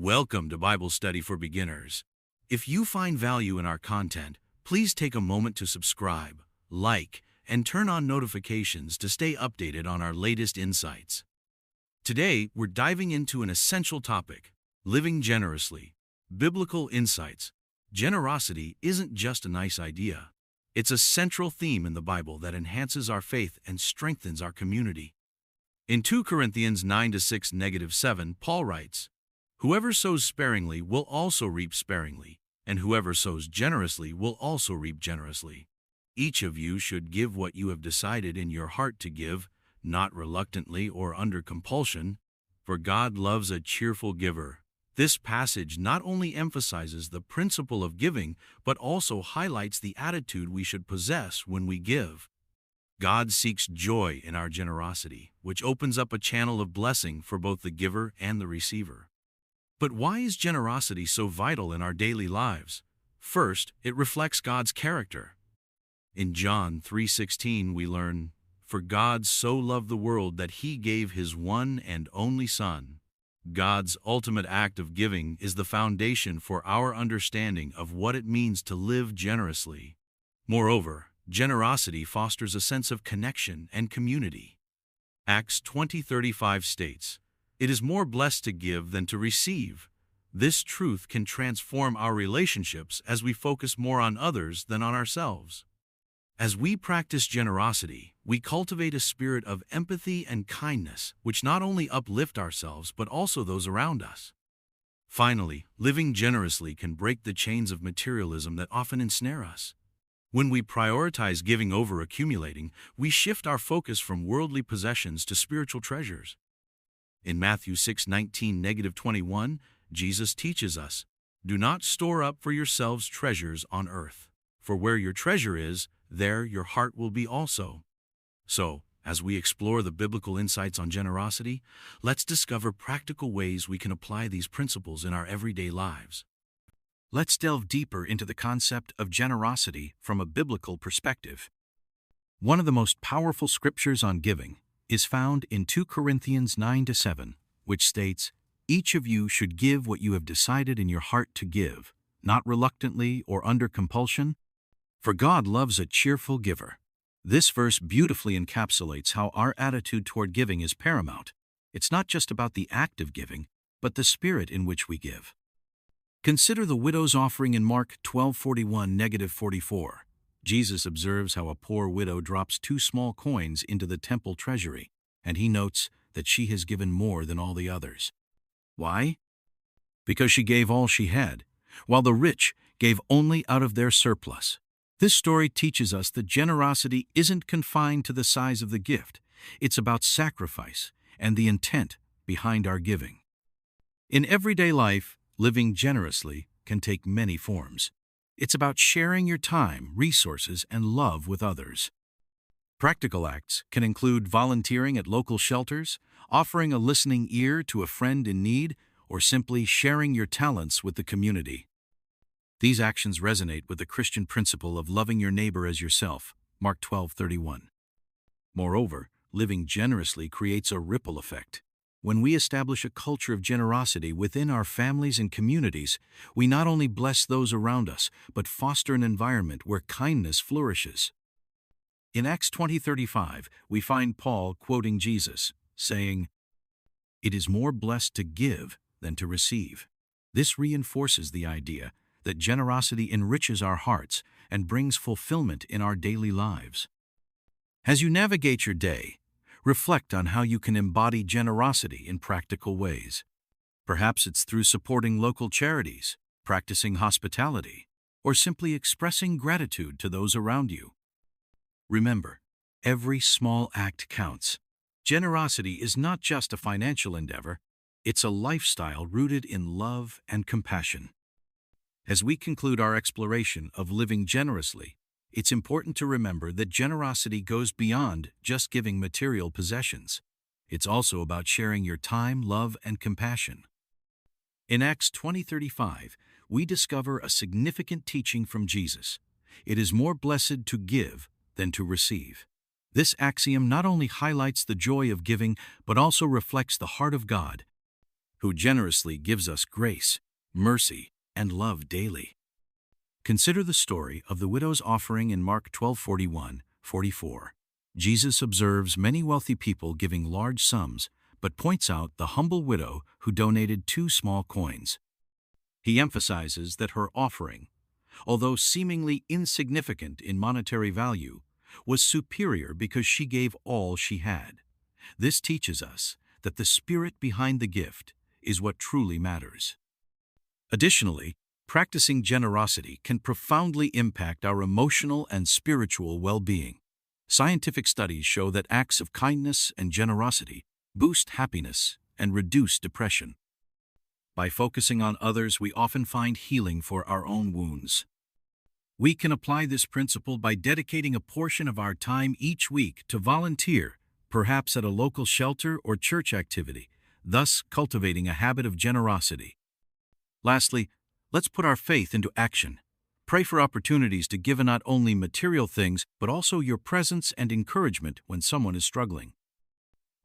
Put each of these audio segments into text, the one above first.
Welcome to Bible Study for Beginners. If you find value in our content, please take a moment to subscribe, like, and turn on notifications to stay updated on our latest insights. Today, we're diving into an essential topic: living generously. Biblical insights. Generosity isn't just a nice idea. It's a central theme in the Bible that enhances our faith and strengthens our community. In 2 Corinthians 9-6-7, Paul writes, "Whoever sows sparingly will also reap sparingly, and whoever sows generously will also reap generously. Each of you should give what you have decided in your heart to give, not reluctantly or under compulsion, for God loves a cheerful giver." This passage not only emphasizes the principle of giving, but also highlights the attitude we should possess when we give. God seeks joy in our generosity, which opens up a channel of blessing for both the giver and the receiver. But why is generosity so vital in our daily lives? First, it reflects God's character. In John 3:16 we learn, "For God so loved the world that he gave his one and only Son." God's ultimate act of giving is the foundation for our understanding of what it means to live generously. Moreover, generosity fosters a sense of connection and community. Acts 20:35 states, "It is more blessed to give than to receive." This truth can transform our relationships as we focus more on others than on ourselves. As we practice generosity, we cultivate a spirit of empathy and kindness, which not only uplift ourselves but also those around us. Finally, living generously can break the chains of materialism that often ensnare us. When we prioritize giving over accumulating, we shift our focus from worldly possessions to spiritual treasures. In Matthew 6:19-21, Jesus teaches us, "Do not store up for yourselves treasures on earth, for where your treasure is, there your heart will be also." So, as we explore the biblical insights on generosity, let's discover practical ways we can apply these principles in our everyday lives. Let's delve deeper into the concept of generosity from a biblical perspective. One of the most powerful scriptures on giving is found in 2 Corinthians 9-7, which states, "Each of you should give what you have decided in your heart to give, not reluctantly or under compulsion, for God loves a cheerful giver." This verse beautifully encapsulates how our attitude toward giving is paramount. It's not just about the act of giving, but the spirit in which we give. Consider the widow's offering in Mark 12:41-44. Jesus observes how a poor widow drops 2 small coins into the temple treasury, and he notes that she has given more than all the others. Why? Because she gave all she had, while the rich gave only out of their surplus. This story teaches us that generosity isn't confined to the size of the gift. It's about sacrifice and the intent behind our giving. In everyday life, living generously can take many forms. It's about sharing your time, resources, and love with others. Practical acts can include volunteering at local shelters, offering a listening ear to a friend in need, or simply sharing your talents with the community. These actions resonate with the Christian principle of loving your neighbor as yourself, Mark 12:31. Moreover, living generously creates a ripple effect. When we establish a culture of generosity within our families and communities, we not only bless those around us, but foster an environment where kindness flourishes. In Acts 20:35, we find Paul quoting Jesus, saying, "It is more blessed to give than to receive." This reinforces the idea that generosity enriches our hearts and brings fulfillment in our daily lives. As you navigate your day, reflect on how you can embody generosity in practical ways. Perhaps it's through supporting local charities, practicing hospitality, or simply expressing gratitude to those around you. Remember, every small act counts. Generosity is not just a financial endeavor, it's a lifestyle rooted in love and compassion. As we conclude our exploration of living generously, it's important to remember that generosity goes beyond just giving material possessions. It's also about sharing your time, love, and compassion. In Acts 20:35, we discover a significant teaching from Jesus. It is more blessed to give than to receive. This axiom not only highlights the joy of giving, but also reflects the heart of God. who generously gives us grace, mercy, and love daily. Consider the story of the widow's offering in Mark 12:41-44. Jesus observes many wealthy people giving large sums, but points out the humble widow who donated 2 small coins. He emphasizes that her offering, although seemingly insignificant in monetary value, was superior because she gave all she had. This teaches us that the spirit behind the gift is what truly matters. Additionally, practicing generosity can profoundly impact our emotional and spiritual well-being. Scientific studies show that acts of kindness and generosity boost happiness and reduce depression. By focusing on others, we often find healing for our own wounds. We can apply this principle by dedicating a portion of our time each week to volunteer, perhaps at a local shelter or church activity, thus cultivating a habit of generosity. Lastly, let's put our faith into action. Pray for opportunities to give not only material things, but also your presence and encouragement when someone is struggling.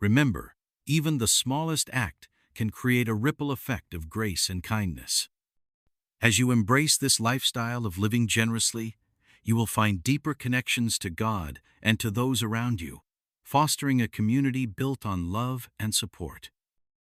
Remember, even the smallest act can create a ripple effect of grace and kindness. As you embrace this lifestyle of living generously, you will find deeper connections to God and to those around you, fostering a community built on love and support.